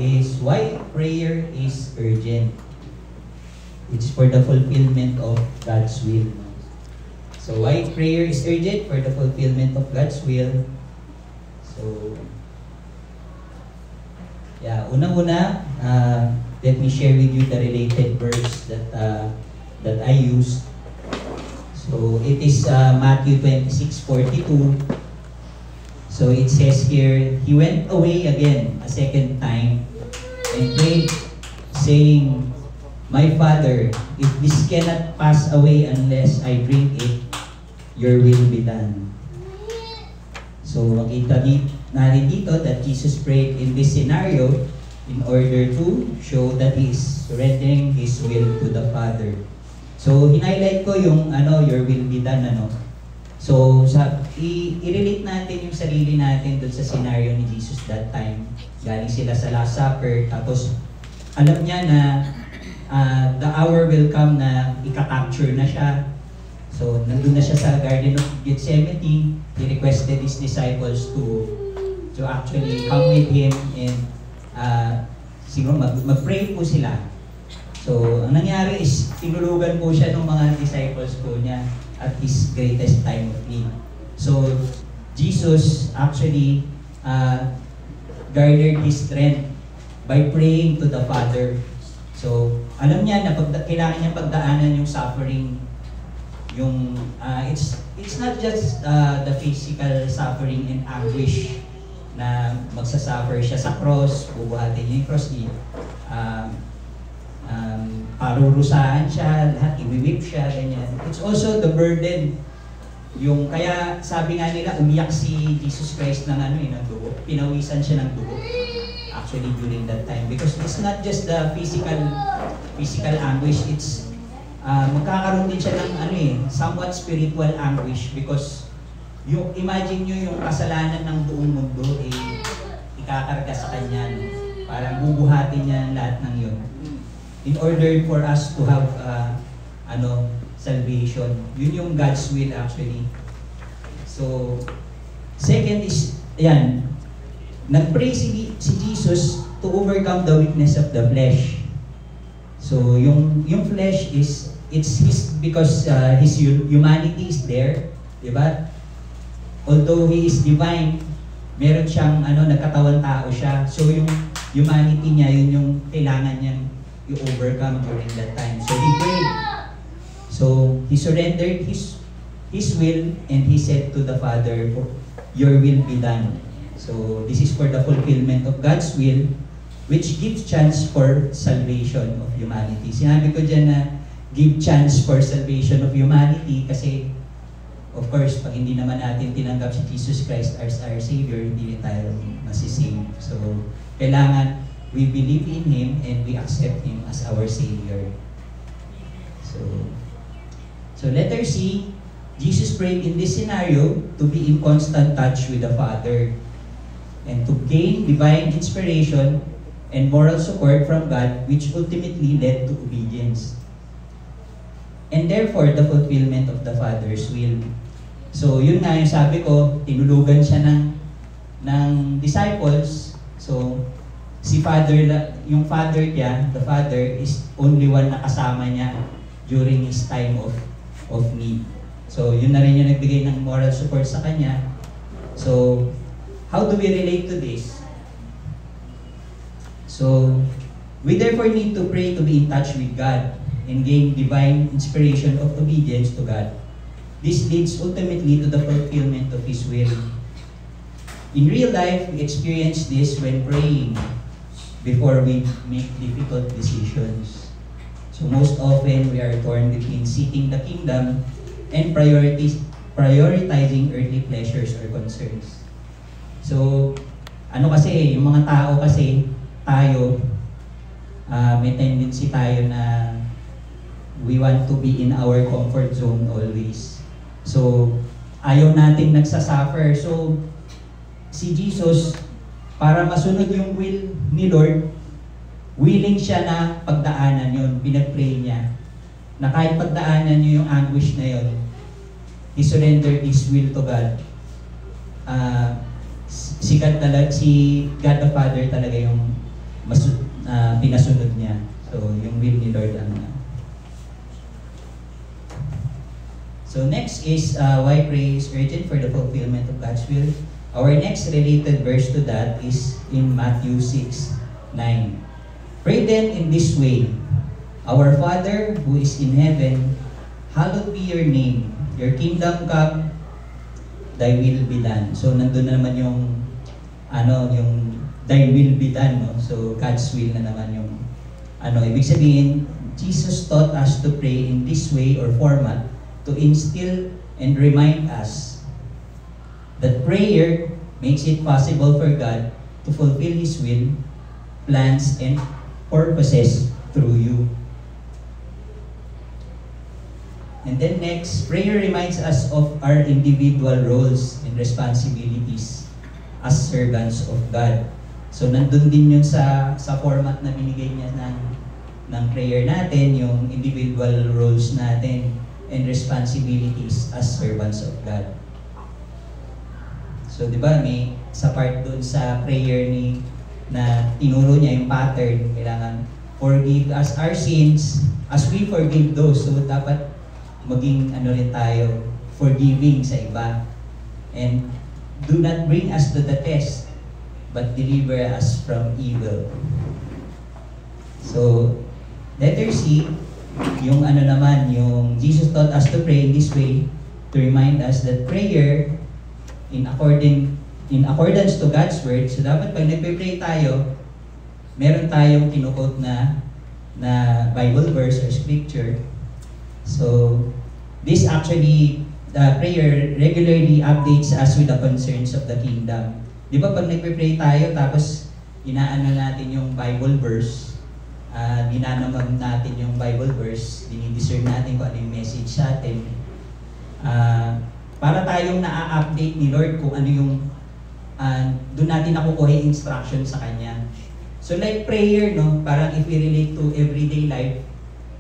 is why prayer is urgent. It's for the fulfillment of God's will. So why prayer is urgent? For the fulfillment of God's will. So, yeah, unang-una, let me share with you the related verse that I used. So it is Matthew 26:42. So it says here, He went away again a second time and prayed, saying, My Father, if this cannot pass away unless I drink it, Your will be done. So makita natin dito that Jesus prayed in this scenario in order to show that He is surrendering His will to the Father. So highlight ko yung Your will be done. So i-relate natin yung sarili natin doon sa scenario ni Jesus that time. Galing sila sa Last Supper, tapos alam niya na the hour will come na ika-capture na siya. So nandun na siya sa Garden of Gethsemane. He requested His disciples to actually come with Him and siguro mag-pray po sila. So ang nangyari is tinulugan po siya ng mga disciples po niya at His greatest time of need. So Jesus actually garnered His strength by praying to the Father. So alam niya na kailangan niya pagdaanan yung suffering, yung it's not just the physical suffering and anguish na magsasuffer siya sa cross, bubuhatin niya yung cross, parurusahan siya, lahat, i-whip siya, ganyan. It's also the burden. Yung, kaya sabi nga nila, umiyak si Jesus Christ ng ng dugo. Pinawisan siya ng dugo. Actually, during that time. Because it's not just the physical anguish, it's magkakaroon din siya ng somewhat spiritual anguish. Because yung, imagine nyo yung kasalanan ng buong mundo, ikakarga sa kanya. Parang bubuhatin niya lahat ng yun. In order for us to have salvation. Yun yung God's will actually. So, second is, nag-pray si Jesus to overcome the weakness of the flesh. So, yung flesh is, it's His, because His humanity is there, diba? Although He is divine, meron siyang, nagkatawan tao siya. So, yung humanity niya, yun yung kailangan niyang i-overcome during that time. So He prayed. So He surrendered His will and He said to the Father, Your will be done. So this is for the fulfillment of God's will, which gives chance for salvation of humanity. Sinabi ko dyan na give chance for salvation of humanity kasi of course, pag hindi naman natin tinanggap si Jesus Christ as our Savior, hindi tayo masisave. So kailangan we believe in Him and we accept Him as our Savior. So letter C, Jesus prayed in this scenario to be in constant touch with the Father and to gain divine inspiration and moral support from God, which ultimately led to obedience. And therefore, the fulfillment of the Father's will. So yun nga yung sabi ko, tinulugan siya ng disciples. So yung father niya, the Father is only one na kasama niya during His time of need. So yun na rin yung nagbigay ng moral support sa kanya. So how do we relate to this? So we therefore need to pray to be in touch with God and gain divine inspiration of obedience to God. This leads ultimately to the fulfillment of His will. In real life, we experience this when praying before we make difficult decisions. So most often, we are torn between seeking the kingdom and prioritizing earthly pleasures or concerns. So, kasi, yung mga tao kasi, tayo, may tendency tayo na we want to be in our comfort zone always. So, ayaw nating nagsasuffer. So, si Jesus, para masunod yung will ni Lord, willing siya na pagdaanan yun, pinag-pray niya. Na kahit pagdaanan niyo yung anguish na yun, He surrendered His will to God. Si God the Father talaga yung pinasunod niya. So, yung will ni Lord ang So next is why prayer is urgent for the fulfillment of God's will. Our next related verse to that is in Matthew 6:9. Pray then in this way, Our Father who is in heaven, hallowed be your name. Your kingdom come, thy will be done. So nandun na naman yung thy will be done, no? So God's will na naman yung ibig sabihin, Jesus taught us to pray in this way or format to instill and remind us that prayer makes it possible for God to fulfill His will, plans, and purposes through you. And then next, prayer reminds us of our individual roles and responsibilities as servants of God. So nandun din yun sa format na binigay niya ng prayer natin, yung individual roles natin and responsibilities as servants of God. So, di ba, may sa part doon sa prayer na tinuro niya yung pattern, kailangan forgive us our sins as we forgive those. So, dapat maging rin tayo, forgiving sa iba. And do not bring us to the test, but deliver us from evil. So, letter C, yung yung Jesus taught us to pray in this way to remind us that prayer in accordance to God's word. So dapat pag nagpe-pray tayo, meron tayong kinuquote na Bible verse or scripture. So this actually, the prayer regularly updates us with the concerns of the kingdom. Di ba pag nagpe-pray tayo tapos inaano natin yung Bible verse, dinanamag natin yung Bible verse, dinidiscern natin kung ano yung message sa atin. Para tayong na-update ni Lord kung ano yung doon natin nakukuha yung instruction sa Kanya. So like prayer, no? Parang if we relate to everyday life,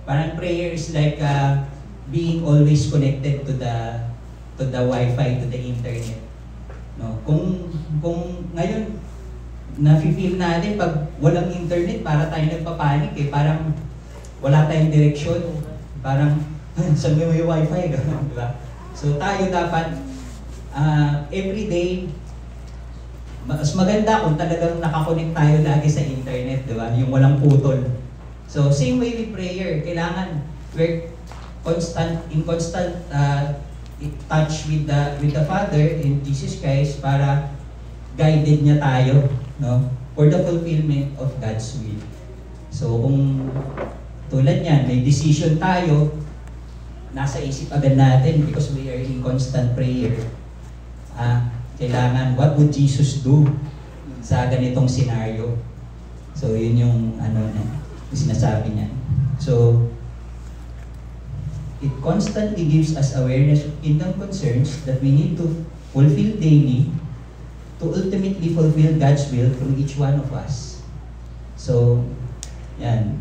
parang prayer is like being always connected to the Wi-Fi, to the internet. No? Kung ngayon, na-feel natin pag walang internet, para tayo nagpapanik parang wala tayong direksyon, parang sabi mo yung wifi, diba? So tayo dapat everyday, mas maganda kung talagang nakakonect tayo lagi sa internet, diba? Yung walang putol. So same way with prayer, kailangan we're in constant touch with the Father in Jesus Christ para guided niya tayo, no, for the fulfillment of God's will. So kung tulad niyan, may decision tayo, nasa isip agad natin because we are in constant prayer. Kailangan, what would Jesus do sa ganitong scenario? So yun yung yung sinasabi niya. So it constantly gives us awareness of kingdom concerns that we need to fulfill daily to ultimately fulfill God's will through each one of us. So, yan.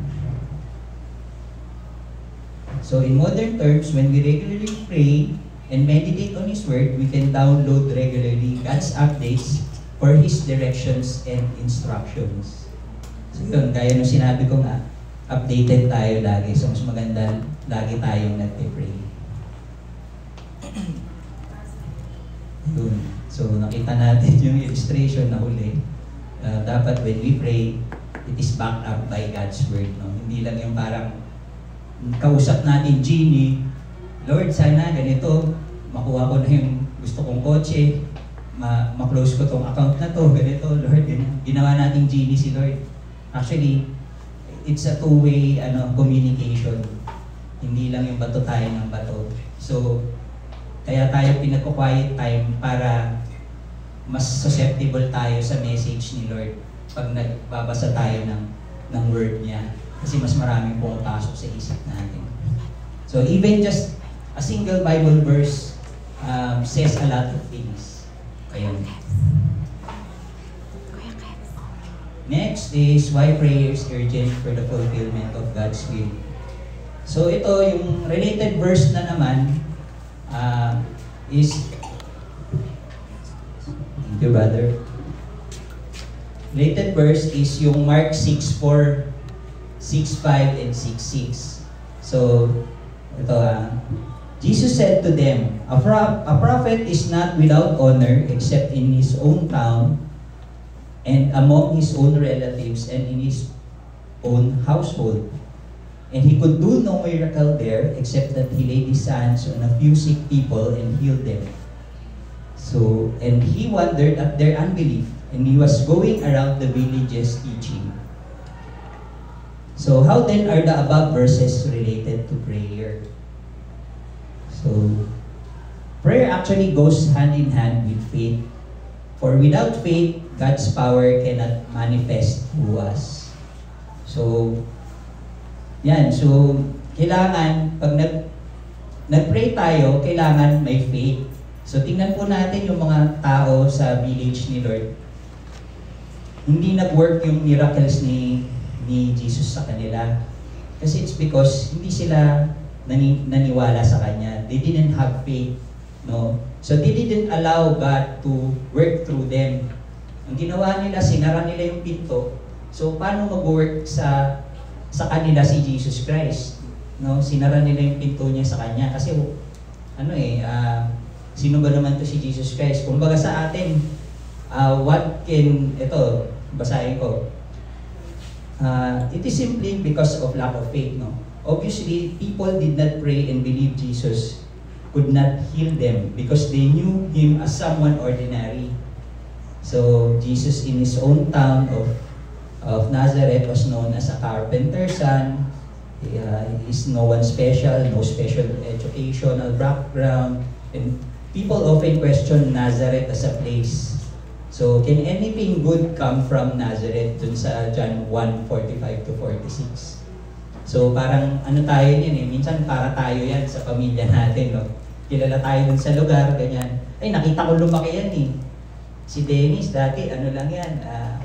So, in modern terms, when we regularly pray and meditate on His Word, we can download regularly God's updates for His directions and instructions. So, yun, gaya nung sinabi ko nga, updated tayo lagi. So, mas maganda lagi tayong nagpe-pray. Yun. So, nakita natin yung illustration na huli. Dapat when we pray, it is backed up by God's Word. No? Hindi lang yung parang kausap natin, Genie, Lord, sana ganito, makuha ko na yung gusto kong kotse, ma-close ko tong account na to, ganito, Lord, ganyan. Ginawa natin Genie si Lord. Actually, it's a two-way communication. Hindi lang yung bato tayo ng bato. So, kaya tayo pinagko-quiet time para mas susceptible tayo sa message ni Lord pag nagbabasa tayo ng word niya. Kasi mas maraming pumapasok sa isip natin. So even just a single Bible verse says a lot of things. Ayun. Next is why prayer is urgent for the fulfillment of God's will. So ito, yung related verse na naman is, thank you brother. related verse is yung Mark 6:4, 6:5, and 6:6. So, ito Jesus said to them, a prophet is not without honor except in his own town and among his own relatives and in his own household. And he could do no miracle there except that he laid his hands on a few sick people and healed them. So, and he wondered at their unbelief, and he was going around the villages teaching. So, how then are the above verses related to prayer? So, prayer actually goes hand in hand with faith. For without faith, God's power cannot manifest through us. So, yan. So, kailangan, pag nag-pray tayo, kailangan may faith. So, tingnan po natin yung mga tao sa village ni Lord. Hindi nag-work yung miracles ni Jesus sa kanila. Kasi it's because hindi sila naniwala sa Kanya. They didn't have faith. No? So, they didn't allow God to work through them. Ang ginawa nila, sinara nila yung pinto. So, paano mag-work sa kanila si Jesus Christ? No? Sinara nila yung pinto niya sa Kanya. Kasi, sino ba naman to si Jesus Christ? Kumbaga sa atin, basahin ko. It is simply because of lack of faith, no? Obviously, people did not pray and believe Jesus could not heal them because they knew Him as someone ordinary. So, Jesus in His own town of Nazareth was known as a carpenter's son. He is no one special, no special educational background. And people often question Nazareth as a place. So, can anything good come from Nazareth? Dun sa John 1:45-46. So, parang tayo yan minsan para tayo yan sa pamilya natin, no? Kilala tayo dun sa lugar, ganyan. Ay, nakita ko lumaki yan Si Dennis, dati lang yan,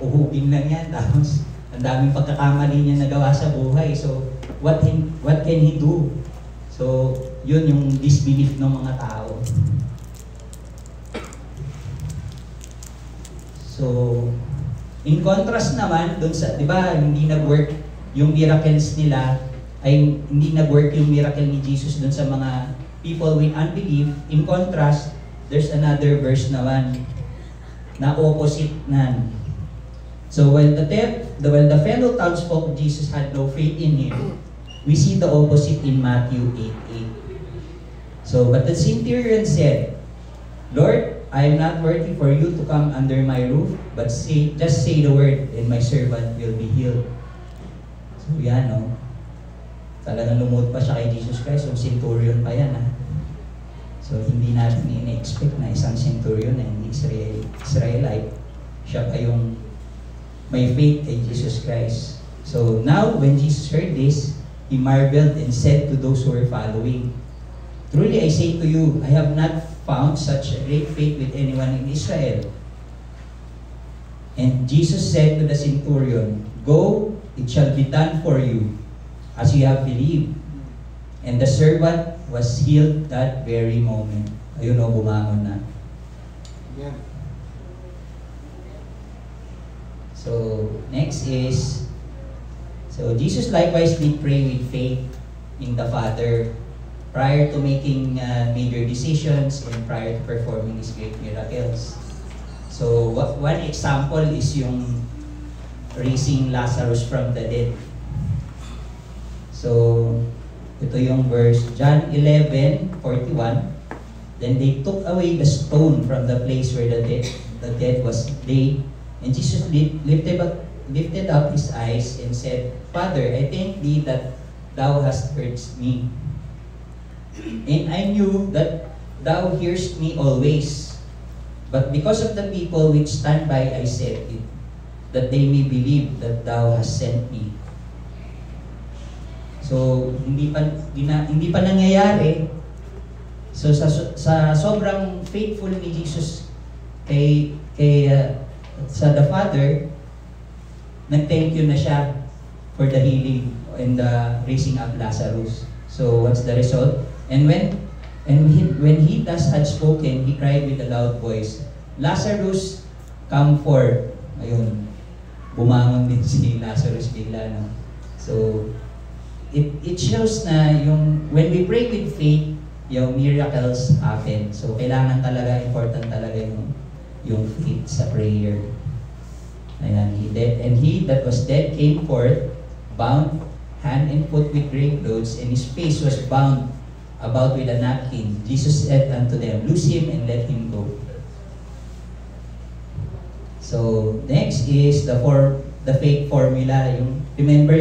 uhubing lang yan. Tapos, ang daming pagkakamali niya nagawa sa buhay. So, what can he do? So, yun yung disbelief ng mga tao. So, in contrast naman, dun sa, di ba, hindi nag-work yung miracles nila, ay hindi nag-work yung miracle ni Jesus dun sa mga people with unbelief. In contrast, there's another verse naman na opposite nan. So when the fellow townsfolk of Jesus had no faith in Him, we see the opposite in Matthew 8:8. So, but the centurion said, Lord, I am not worthy for you to come under my roof, but just say the word, and my servant will be healed. So yan, no? Talagang lumuhod pa siya kay Jesus Christ, yung centurion pa yan, So hindi natin in-expect na isang centurion na hindi Israelite, siya pa yung may faith kay Jesus Christ. So now, when Jesus heard this, He marveled and said to those who were following, Truly I say to you, I have not found such a great faith with anyone in Israel. And Jesus said to the centurion, Go, it shall be done for you, as you have believed. And the servant was healed that very moment. Ayun o, bumangon na. Yeah. So, next is, Jesus likewise did pray with faith in the Father prior to making major decisions and prior to performing His great miracles. So, one example is yung raising Lazarus from the dead. So, ito yung verse, John 11:41. Then they took away the stone from the place where the dead was laid, and Jesus lifted up His eyes and said, Father, I thank Thee that Thou hast heard me. And I knew that Thou hearest me always. But because of the people which stand by, I said it, that they may believe that Thou hast sent me. So, hindi pa nangyayari. So, sa sobrang faithful ni Jesus sa the Father, nag-thank you na siya for the healing and the raising up Lazarus. So, what's the result? And when he thus had spoken, he cried with a loud voice, Lazarus, come forth. Ayun. bumangon din si Lazarus bigla, no? So, it shows na yung, when we pray with faith, yung miracles happen. So, kailangan talaga, important talaga yung faith sa prayer. Ayan, he that was dead came forth, bound hand and foot with grave clothes, and his face was bound about with a napkin. Jesus said unto them, loose him and let him go. So, next is the faith formula. Remember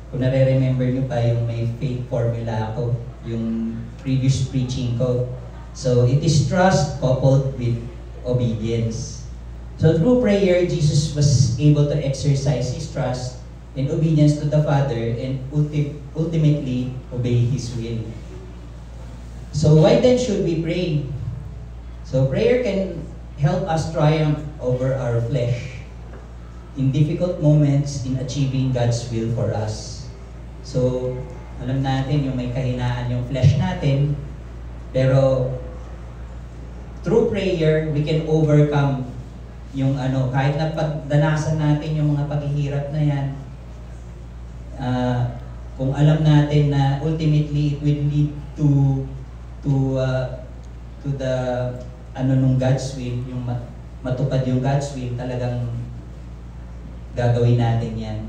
kung nare-remember nyo pa yung may faith formula ako, yung previous preaching ko. So, it is trust coupled with obedience. So, through prayer, Jesus was able to exercise his trust and obedience to the Father and ultimately obey his will. So, why then should we pray? So, prayer can help us triumph over our flesh in difficult moments in achieving God's will for us. So, alam natin yung may kahinaan yung flesh natin, pero through prayer, we can overcome yung kahit na pagdanasan natin yung mga paghihirap na yan, kung alam natin na ultimately it will lead to the nung God's will, yung matupad yung God's will, talagang gagawin natin yan.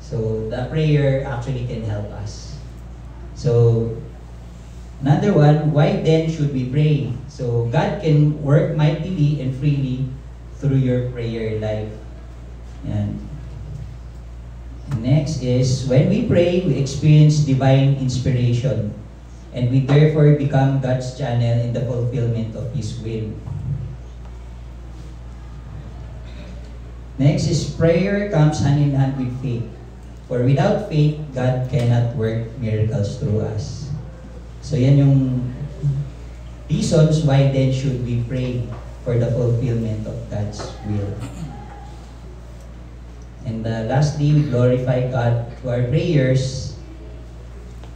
So, the prayer actually can help us. So, another one, why then should we pray? So, God can work mightily and freely through your prayer life. Yan. Next is, when we pray, we experience divine inspiration, and we therefore become God's channel in the fulfillment of His will. Next is, prayer comes hand in hand with faith. For without faith, God cannot work miracles through us. So yan yung reasons why then should we pray for the fulfillment of God's will. And lastly, we glorify God through our prayers,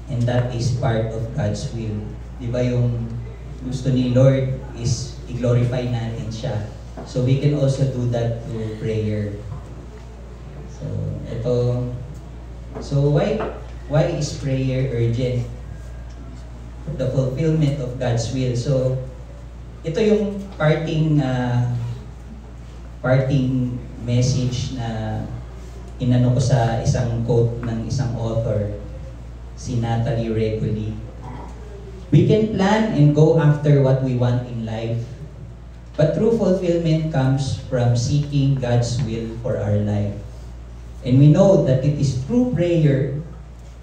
and that is part of God's will. Di ba yung gusto ni Lord is i-glorify natin siya. So we can also do that through prayer. So ito, so why is prayer urgent? The fulfillment of God's will. So ito yung parting message na inano ko sa isang quote ng isang author, si Natalie Reguli. We can plan and go after what we want in life, but true fulfillment comes from seeking God's will for our life. And we know that it is through prayer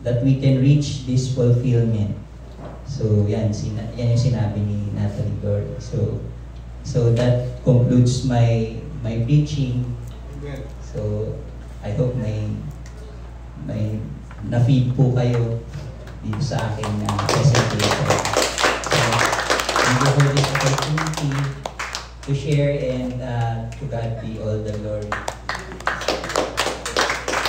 that we can reach this fulfillment. So yan yung sinabi ni Natalie Gore. So that concludes my preaching. So I hope may na-feed po kayo dito sa aking presentation. So thank you for this opportunity to share, and to God be all the glory.